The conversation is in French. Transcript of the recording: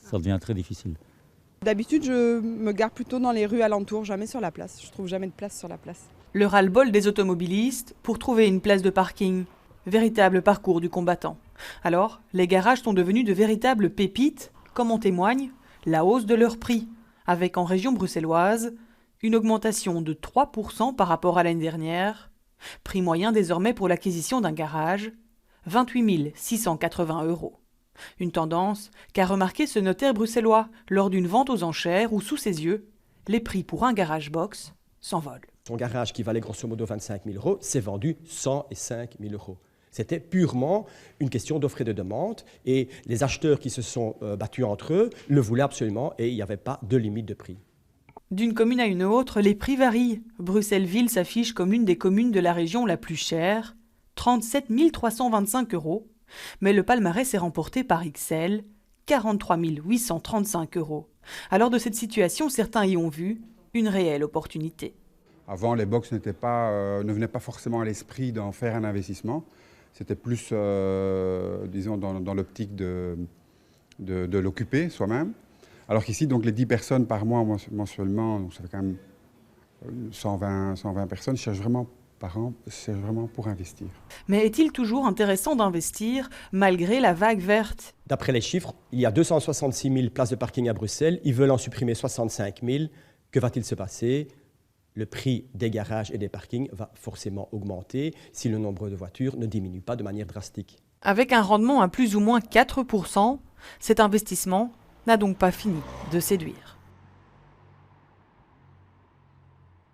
ça devient très difficile. D'habitude, je me gare plutôt dans les rues alentours, jamais sur la place. Je trouve jamais de place sur la place. Le ras-le-bol des automobilistes pour trouver une place de parking. Véritable parcours du combattant. Alors, les garages sont devenus de véritables pépites, comme en témoigne la hausse de leur prix, avec en région bruxelloise une augmentation de 3% par rapport à l'année dernière. Prix moyen désormais pour l'acquisition d'un garage, 28 680 €. Une tendance qu'a remarqué ce notaire bruxellois lors d'une vente aux enchères où, sous ses yeux, les prix pour un garage box s'envolent. Son garage qui valait grosso modo 25 000 € s'est vendu 105 000 €. C'était purement une question d'offre et de demande et les acheteurs qui se sont battus entre eux le voulaient absolument et il n'y avait pas de limite de prix. D'une commune à une autre, les prix varient. Bruxelles-Ville s'affiche comme l'une des communes de la région la plus chère, 37 325 €. Mais le palmarès est remporté par Ixelles, 43 835 €. Alors de cette situation, certains y ont vu une réelle opportunité. Avant, les box ne venaient pas forcément à l'esprit d'en faire un investissement. C'était plus, disons, dans l'optique de l'occuper soi-même. Alors qu'ici, donc, les 10 personnes par mois mensuellement, donc ça fait quand même 120 personnes, cherchent vraiment par an, c'est vraiment pour investir. Mais est-il toujours intéressant d'investir malgré la vague verte? D'après les chiffres, il y a 266 000 places de parking à Bruxelles. Ils veulent en supprimer 65 000. Que va-t-il se passer? Le prix des garages et des parkings va forcément augmenter si le nombre de voitures ne diminue pas de manière drastique. Avec un rendement à plus ou moins 4%, cet investissement n'a donc pas fini de séduire.